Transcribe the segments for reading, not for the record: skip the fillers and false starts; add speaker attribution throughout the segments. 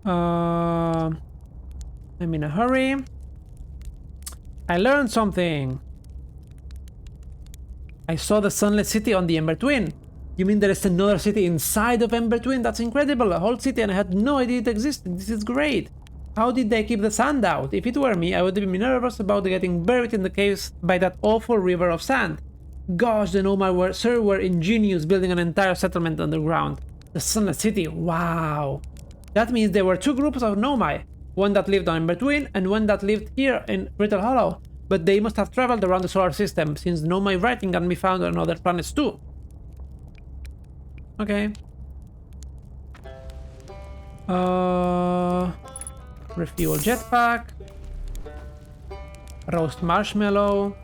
Speaker 1: I'm in a hurry. I learned something. I saw the Sunless City on the Ember Twin. You mean there is another city inside of Ember Twin? That's incredible. A whole city and I had no idea it existed. This is great. How did they keep the sand out? If it were me, I would be nervous about getting buried in the caves by that awful river of sand. Gosh, the Nomai were ingenious, building an entire settlement underground. The Sunless City, wow. That means there were two groups of Nomai. One that lived on Ember Twin and one that lived here in Brittle Hollow. But they must have traveled around the solar system, since Nomai writing can be found on other planets too. Okay. Refuel jetpack. Roast marshmallow.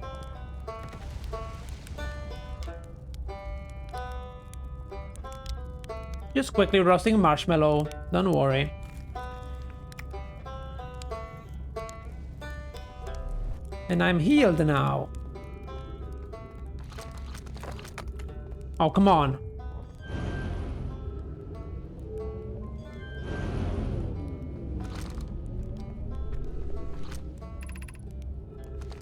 Speaker 1: Just quickly roasting marshmallow, don't worry. And I'm healed now. Oh, come on.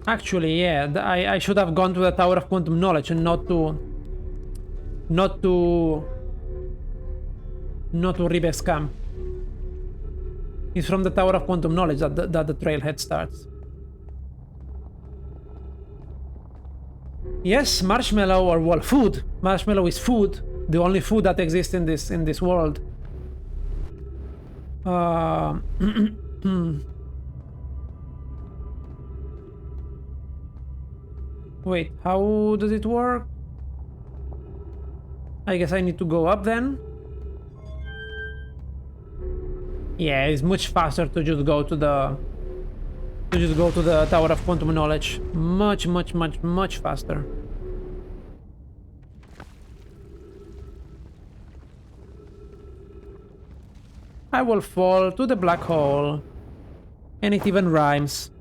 Speaker 1: Actually, yeah, I should have gone to the Tower of Quantum Knowledge and not to Ribe's camp. It's from the Tower of Quantum Knowledge that the trailhead starts. Yes, marshmallow, or well, food. Marshmallow is food, the only food that exists in this world. Wait, how does it work? I guess I need to go up then. Yeah, it's much faster to just go to the Tower of Quantum Knowledge. Much faster. I will fall to the black hole. And it even rhymes.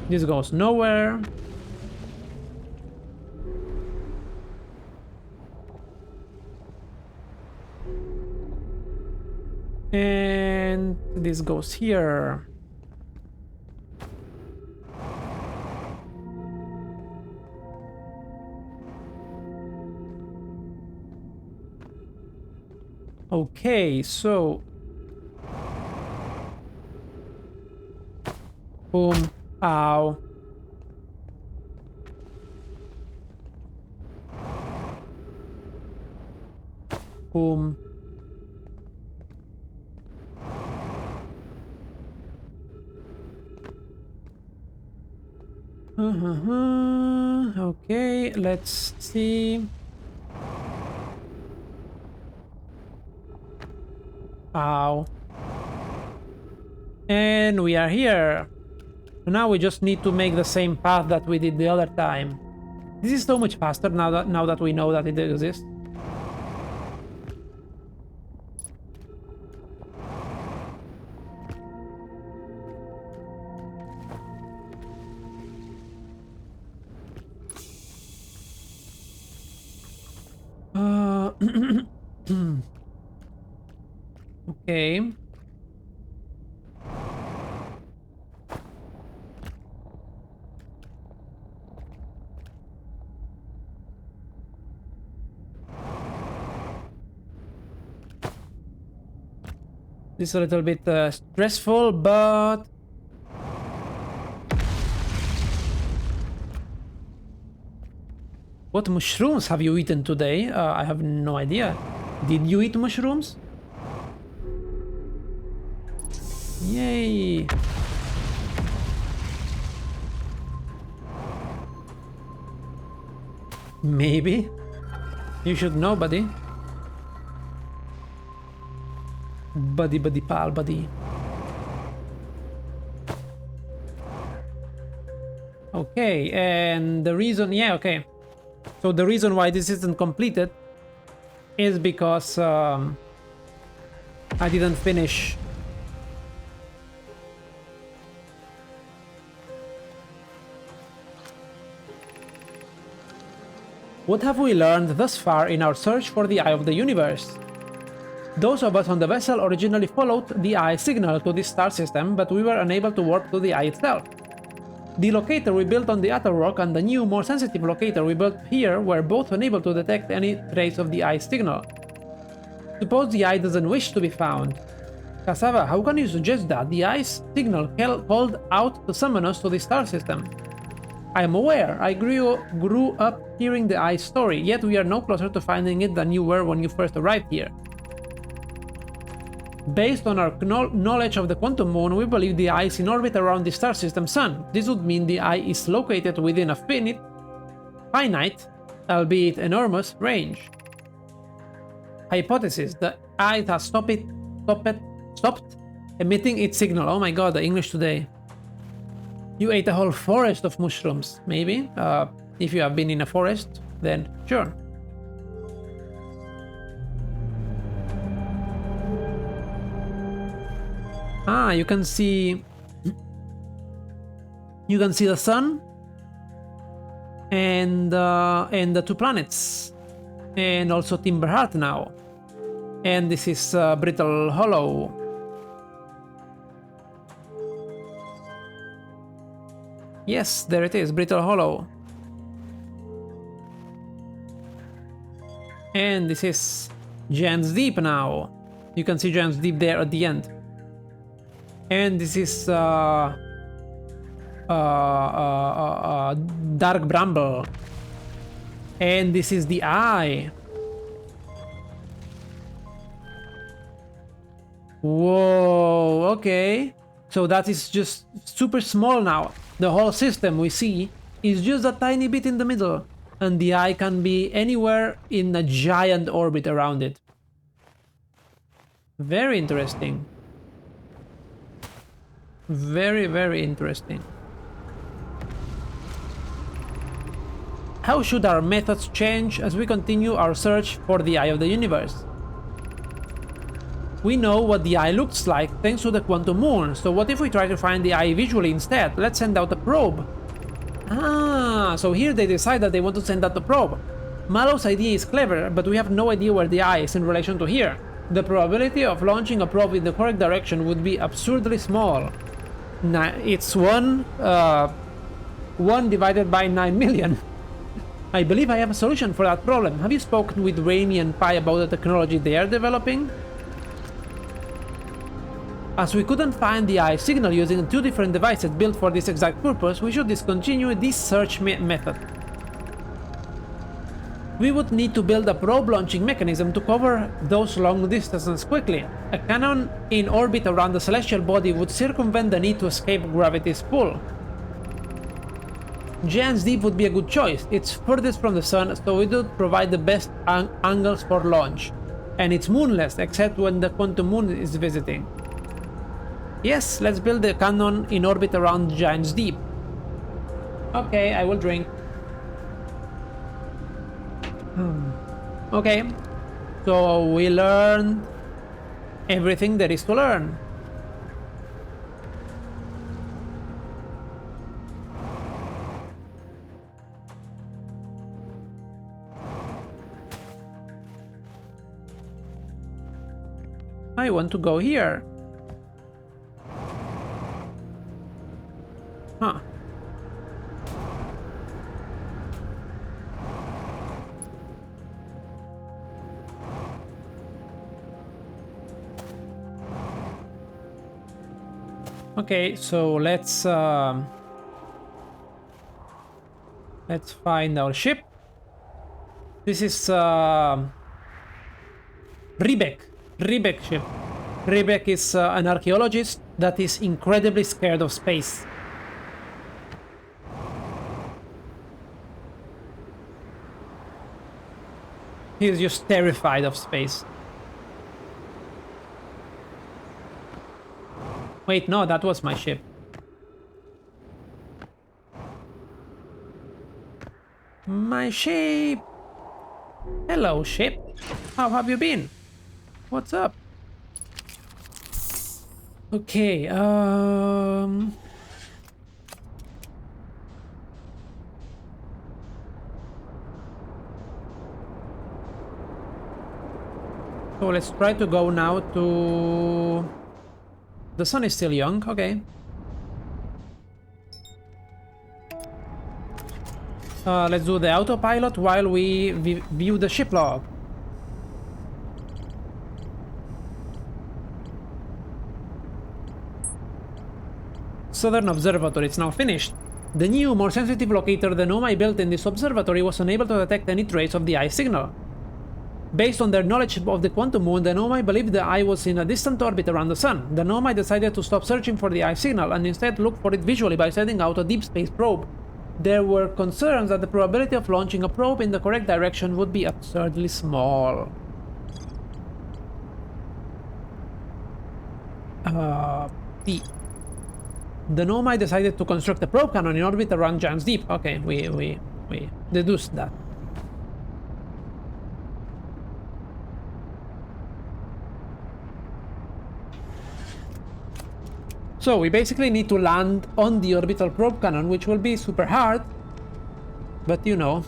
Speaker 1: This goes nowhere. And this goes here. Okay, so boom. Ow. Boom. Okay, let's see. Ow. And we are here. Now we just need to make the same path that we did the other time. This is so much faster now that we know that it exists. Okay. This is a little bit stressful, but what mushrooms have you eaten today? I have no idea. Did you eat mushrooms? Yay! Maybe. You should know, buddy. Buddy, pal, buddy. Okay, and the reason, yeah, okay. So the reason why this isn't completed is because I didn't finish. What have we learned thus far in our search for the Eye of the Universe? Those of us on the vessel originally followed the eye signal to this star system, but we were unable to warp to the eye itself. The locator we built on the outer rock and the new, more sensitive locator we built here were both unable to detect any trace of the eye signal. Suppose the eye doesn't wish to be found. Cassava, how can you suggest that? The eye signal called out to summon us to the star system. I am aware, I grew up hearing the eye story, yet we are no closer to finding it than you were when you first arrived here. Based on our knowledge of the quantum moon, we believe the eye is in orbit around the star system sun. This would mean the eye is located within a finite, albeit enormous, range. Hypothesis: the eye has stopped emitting its signal. Oh my god, the English today. You ate a whole forest of mushrooms, maybe? If you have been in a forest, then sure. Ah, you can see the sun and the two planets, and also Timberheart now. And this is Brittle Hollow. Yes, there it is, Brittle Hollow. And this is Giant's Deep now. You can see Giant's Deep there at the end. And this is Dark Bramble. And this is the Eye. Whoa, okay. So that is just super small now. The whole system we see is just a tiny bit in the middle, and the eye can be anywhere in a giant orbit around it. Very interesting. Very, very interesting. How should our methods change as we continue our search for the eye of the universe? We know what the eye looks like thanks to the quantum moon, so what if we try to find the eye visually instead? Let's send out a probe. Ah, so here they decide that they want to send out a probe. Mallow's idea is clever, but we have no idea where the eye is in relation to here. The probability of launching a probe in the correct direction would be absurdly small. It's 1 divided by 9 million. I believe I have a solution for that problem. Have you spoken with Rainy and Pi about the technology they are developing? As we couldn't find the eye signal using 2 different devices built for this exact purpose, we should discontinue this search method. We would need to build a probe launching mechanism to cover those long distances quickly. A cannon in orbit around the celestial body would circumvent the need to escape gravity's pull. Giant's Deep would be a good choice. It's furthest from the sun, so it would provide the best angles for launch. And it's moonless, except when the quantum moon is visiting. Yes, let's build a cannon in orbit around Giant's Deep. Okay, I will drink. Okay, so we learned everything there is to learn. I want to go here. Huh. Okay, so let's find our ship. This is Riebeck ship. Riebeck is an archaeologist that is incredibly scared of space. He is just terrified of space. Wait, no, that was my ship. My ship! Hello, ship. How have you been? What's up? Okay, So let's try to go now to... The sun is still young, okay. Let's do the autopilot while we view the ship log. Southern Observatory, it's now finished. The new, more sensitive locator the Nomai built in this observatory was unable to detect any trace of the eye signal. Based on their knowledge of the quantum moon, the Nomai believed the eye was in a distant orbit around the sun. The Nomai decided to stop searching for the eye signal and instead look for it visually by sending out a deep space probe. There were concerns that the probability of launching a probe in the correct direction would be absurdly small. The Nomai decided to construct a probe cannon in orbit around Giant's Deep. Okay, we deduced that. So we basically need to land on the orbital probe cannon, which will be super hard, but you know.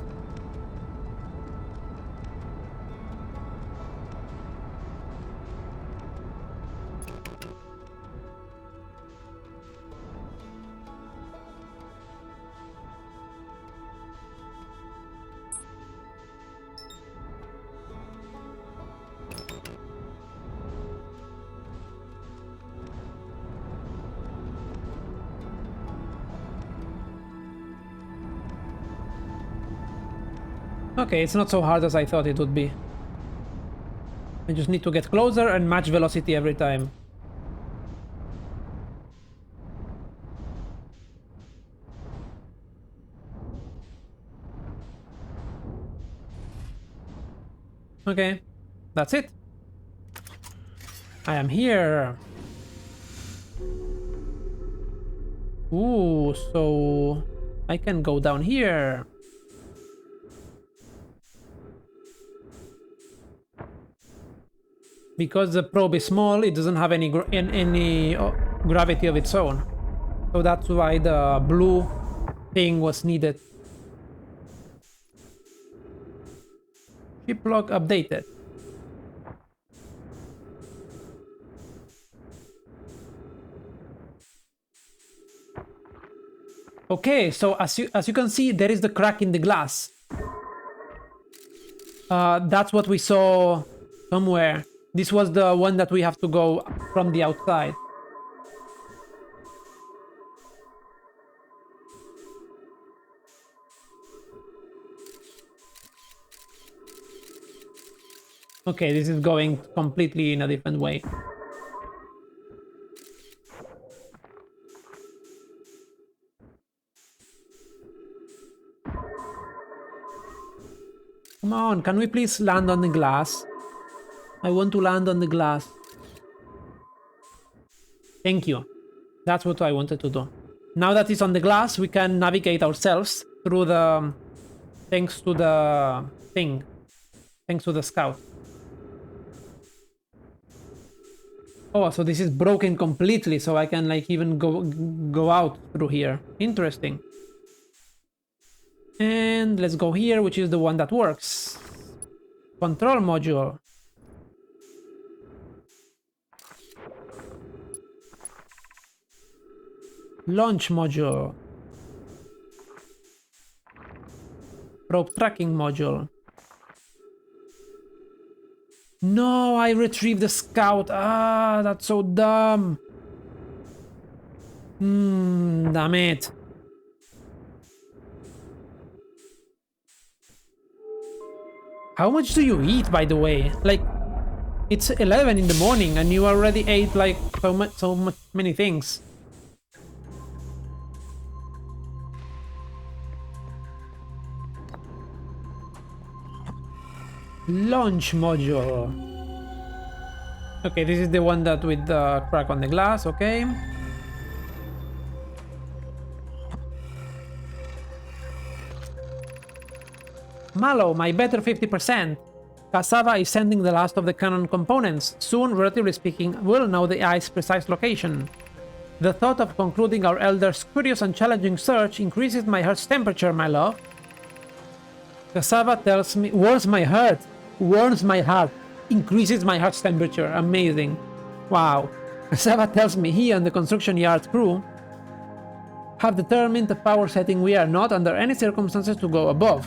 Speaker 1: Okay, it's not so hard as I thought it would be. I just need to get closer and match velocity every time. Okay, that's it. I am here. Ooh, so I can go down here. Because the probe is small, it doesn't have any gravity of its own. So that's why the blue thing was needed. Ship log updated. Okay, so as you can see, there is the crack in the glass. That's what we saw somewhere. This was the one that we have to go from the outside. Okay, this is going completely in a different way. Come on, can we please land on the glass? I want to land on the glass. Thank you. That's what I wanted to do. Now that it's on the glass, we can navigate ourselves through the... Thanks to the thing. Thanks to the scout. Oh, so this is broken completely, so I can like even go out through here. Interesting. And let's go here, which is the one that works. Control module. Launch module. Probe tracking module. No, I retrieved the scout. Ah, that's so dumb. Damn it. How much do you eat, by the way? Like, it's 11 in the morning and you already ate like so many things. Launch module. Okay, this is the one that with the crack on the glass, okay. Mallow, my better 50%. Cassava is sending the last of the cannon components. Soon, relatively speaking, we'll know the eye's precise location. The thought of concluding our elder's curious and challenging search increases my heart's temperature, my love. Cassava tells me, warms my heart. Warms my heart. increases my heart's temperature. Amazing. Wow. Sava tells me he and the construction yard crew have determined the power setting we are not under any circumstances to go above.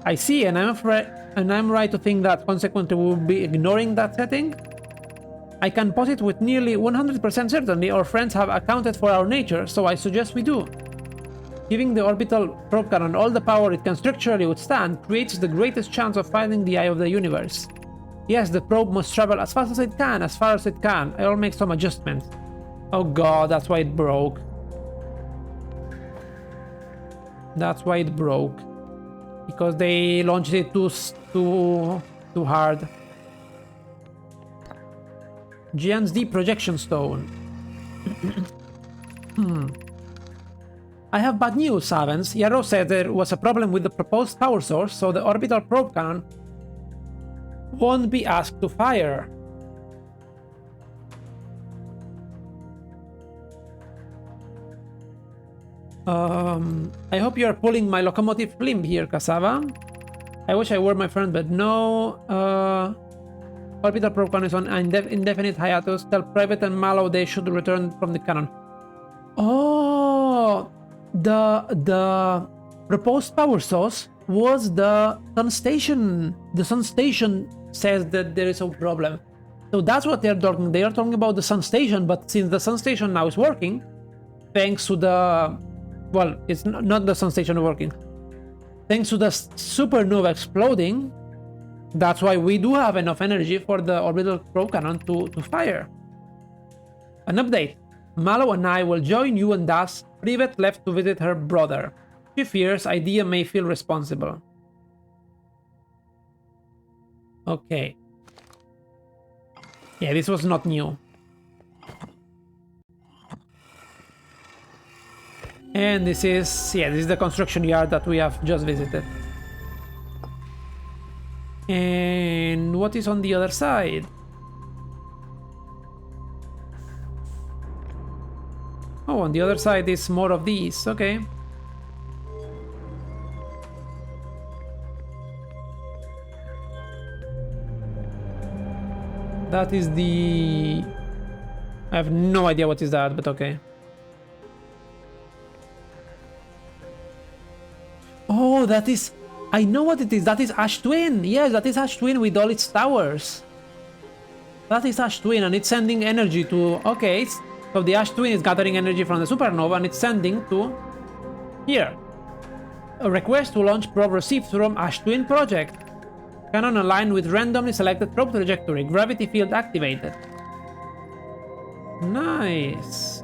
Speaker 1: I see, and I'm right to think that consequently we will be ignoring that setting? I can posit with nearly 100% certainty our friends have accounted for our nature, so I suggest we do. Giving the orbital probe cannon all the power it can structurally withstand creates the greatest chance of finding the eye of the universe. Yes, the probe must travel as fast as it can, as far as it can. I'll make some adjustments. Oh god, that's why it broke. That's why it broke. Because they launched it too hard. Giant's Deep Projection Stone. I have bad news, Savens. Yarrow said there was a problem with the proposed power source, so the orbital probe cannon won't be asked to fire. I hope you are pulling my locomotive limb here, Cassava. I wish I were my friend, but no. Orbital probe cannon is on indefinite hiatus. Tell Private and Mallow they should return from the cannon. Oh, the proposed power source was the sun station. The sun station says that there is a problem. So that's what they're talking. They are talking about the sun station, but since the sun station now is working, thanks to the... Well, it's not the sun station working. Thanks to the supernova exploding, that's why we do have enough energy for the orbital probe cannon to fire. An update. Mallow and I will join you and Das. Privet left to visit her brother. She fears Idea may feel responsible. Okay. Yeah, this was not new. And this is the construction yard that we have just visited. And what is on the other side? Oh, on the other side is more of these, okay. That is the... I have no idea what is that, but okay. Oh, that is... I know what it is. That is Ash Twin. Yes, that is Ash Twin with all its towers. That is Ash Twin, and it's sending energy to... Okay, so the Ash Twin is gathering energy from the supernova, and it's sending to... Here. A request to launch probe received from Ash Twin project. Cannon aligned with randomly selected probe trajectory. Gravity field activated. Nice.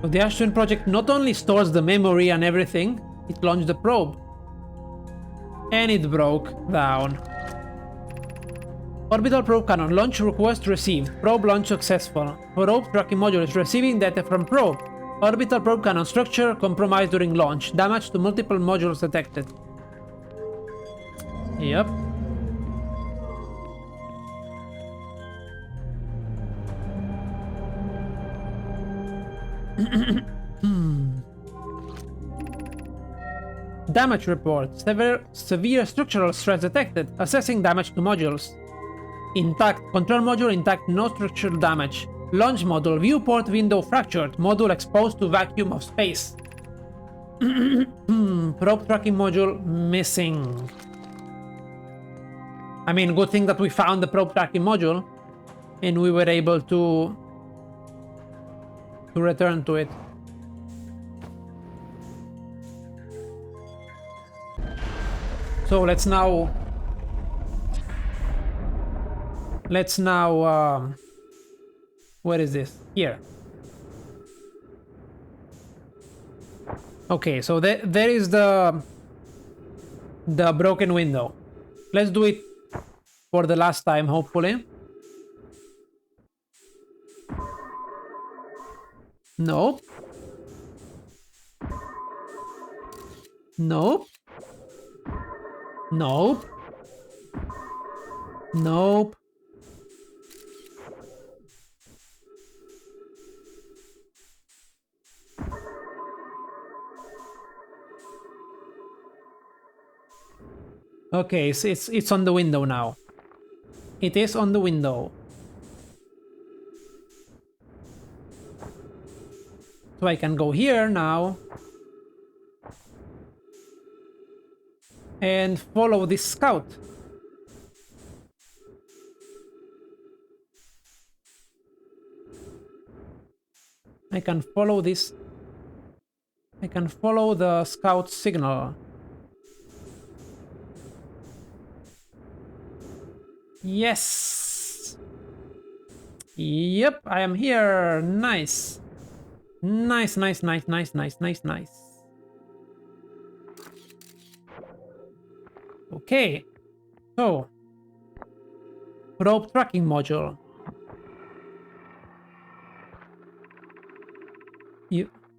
Speaker 1: So the Ash Twin project not only stores the memory and everything, it launched the probe. And it broke down. Orbital probe cannon. Launch request received. Probe launch successful. Probe tracking module is receiving data from probe. Orbital probe cannon structure compromised during launch. Damage to multiple modules detected. Yep. Damage report. Severe structural stress detected. Assessing damage to modules. Intact. Control module intact. No structural damage. Launch module. Viewport window fractured. Module exposed to vacuum of space. Probe tracking module missing. I mean, good thing that we found the probe tracking module and we were able to return to it. So let's now where is this? Here. Okay, so there is the broken window. Let's do it for the last time, hopefully. Nope. Nope. Nope. Nope. Okay, so it's on the window now. It is on the window. So I can go here now. And follow this scout. I can follow this. I can follow the scout signal. Yes. Yep, I am here. Nice. Nice, nice, nice, nice, nice, nice, nice. Okay. So, probe tracking module.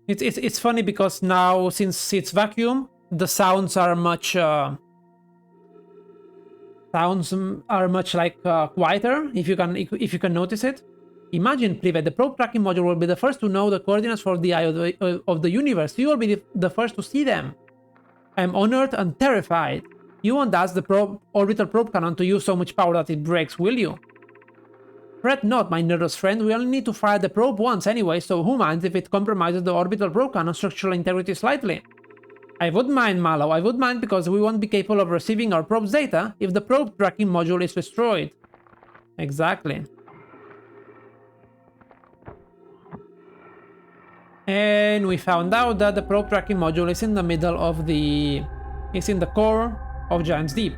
Speaker 1: It's funny because now, since it's vacuum, the sounds are much like quieter. If you can notice it. Imagine, Privet, the probe tracking module will be the first to know the coordinates for the eye of the universe. You will be the first to see them. I am honored and terrified. You won't ask the orbital probe cannon to use so much power that it breaks, will you? Fret not, my nervous friend. We only need to fire the probe once anyway, so who minds if it compromises the orbital probe cannon structural integrity slightly? I would mind, Mallow. I would mind because we won't be capable of receiving our probe's data if the probe tracking module is destroyed. Exactly. And we found out that the probe tracking module is in the middle of the... It's in the core of Giant's Deep.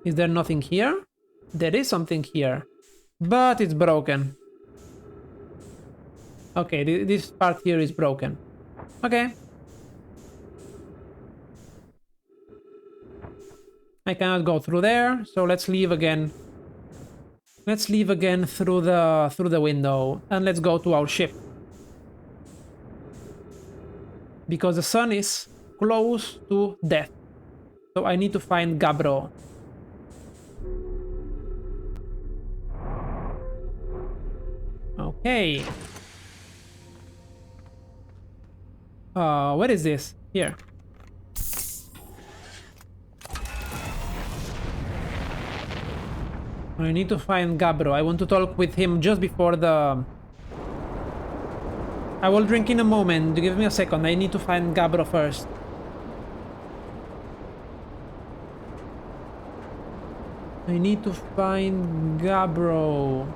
Speaker 1: Is there nothing here? There is something here, but it's broken. Okay, this part here is broken. Okay. I cannot go through there, so let's leave again. Let's leave again through the window, and let's go to our ship. Because the sun is close to death. So I need to find Gabbro. Okay. Where is this? Here. I need to find Gabbro. I want to talk with him just before the... I will drink in a moment. Give me a second. I need to find Gabbro first. I need to find Gabbro.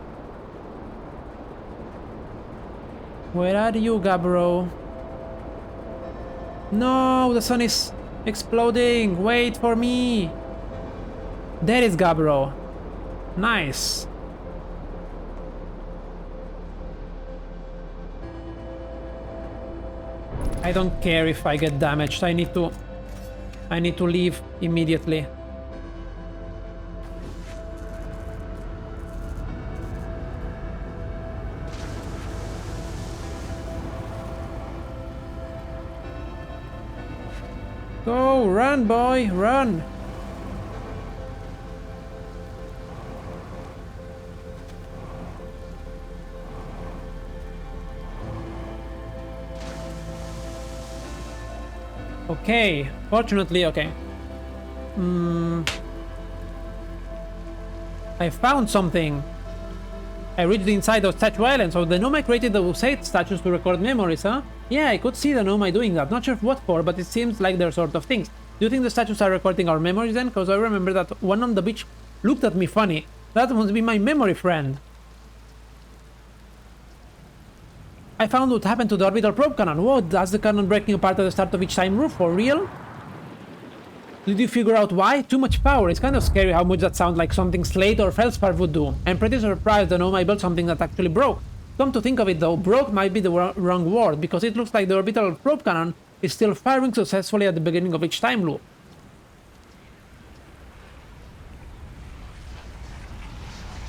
Speaker 1: Where are you, Gabbro? No, the sun is exploding. Wait for me. There is Gabbro. Nice. I don't care if I get damaged. I need to leave immediately. Go, run, boy, run. Okay, fortunately, okay. I found something. I reached the inside of Statue Island, so the Nomai created the Usate statues to record memories, huh? Yeah, I could see the Nomai doing that. Not sure what for, but it seems like they're sort of things. Do you think the statues are recording our memories then? Because I remember that one on the beach looked at me funny. That must be my memory friend. I found what happened to the orbital probe cannon. Whoa, that's the cannon breaking apart at the start of each time roof, for real? Did you figure out why? Too much power. It's kind of scary how much that sounds like something Slate or Feldspar would do. I'm pretty surprised the Nomai built something that actually broke. Come to think of it though, broke might be the wrong word, because it looks like the orbital probe cannon is still firing successfully at the beginning of each time loop.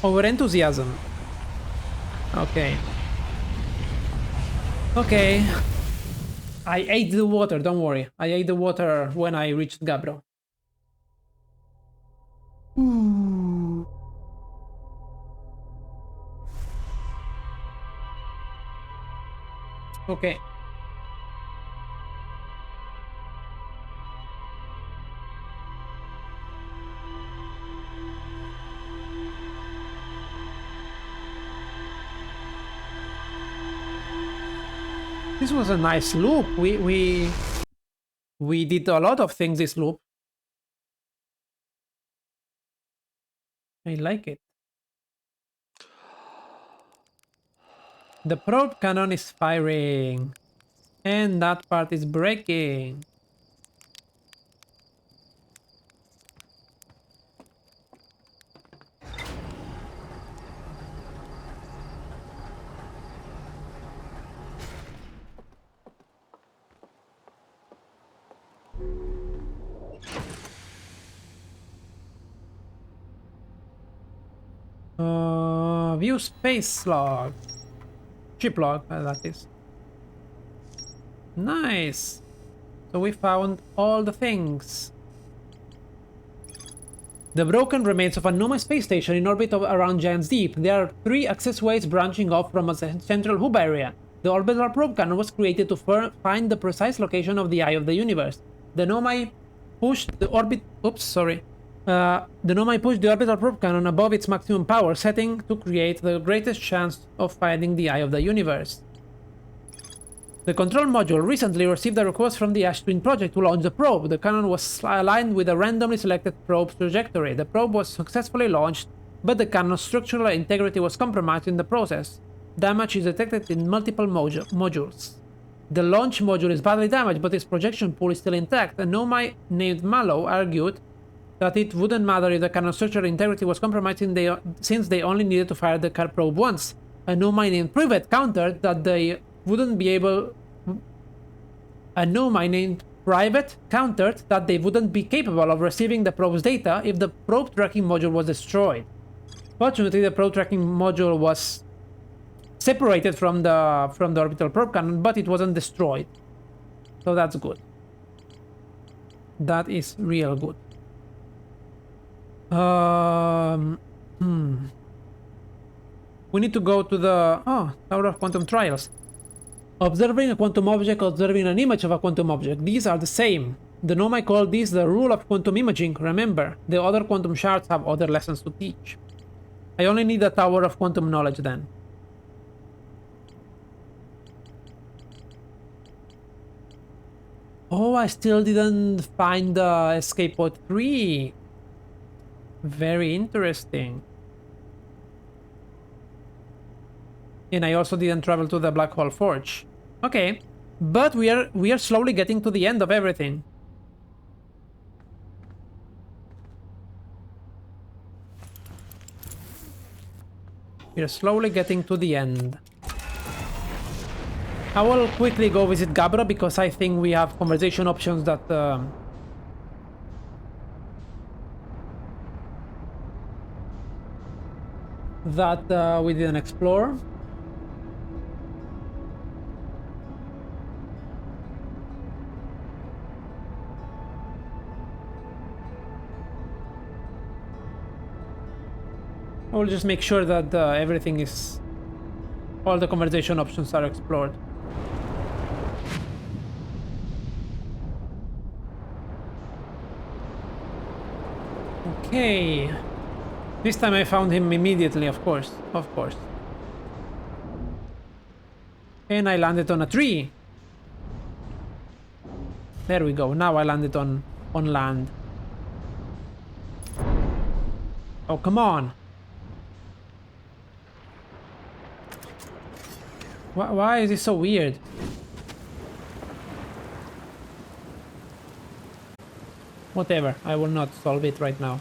Speaker 1: Over enthusiasm. Okay. Okay. I ate the water, don't worry. I ate the water when I reached Gabbro. Okay. This was a nice loop. We did a lot of things this loop. I like it. The probe cannon is firing. And that part is breaking. View space log. Ship log, that is. Nice. So we found all the things. The broken remains of a Noma space station in orbit around Giant's Deep. There are 3 access ways branching off from a central hub area. The orbital probe cannon was created to find the precise location of the eye of the universe. The Nomai pushed the orbital probe cannon above its maximum power setting to create the greatest chance of finding the eye of the universe. The control module recently received a request from the Ash Twin project to launch the probe. The cannon was aligned with a randomly selected probe's trajectory. The probe was successfully launched, but the cannon's structural integrity was compromised in the process. Damage is detected in multiple modules. The launch module is badly damaged, but its projection pool is still intact. A Nomai named Mallow argued that it wouldn't matter if the cannon's structural integrity was compromised since they only needed to fire the probe once. A Nomai named Privet countered that they wouldn't be capable of receiving the probe's data if the probe tracking module was destroyed. Fortunately, the probe tracking module was separated from the orbital probe cannon, but it wasn't destroyed. So that's good. That is real good. We need to go to the Tower of Quantum Trials. Observing a quantum object, observing an image of a quantum object. These are the same. The Nomai call this the rule of quantum imaging. Remember, the other quantum shards have other lessons to teach. I only need the Tower of Quantum Knowledge then. Oh, I still didn't find the escape pod 3. Very interesting. And I also didn't travel to the Black Hole Forge. Okay, but we are slowly getting to the end of everything. We are slowly getting to the end. I will quickly go visit Gabra because I think we have conversation options that we didn't explore. I will just make sure that everything is... all the conversation options are explored. Okay. This time I found him immediately, of course. Of course. And I landed on a tree. There we go. Now I landed on land. Oh, come on. Why is this so weird? Whatever, I will not solve it right now.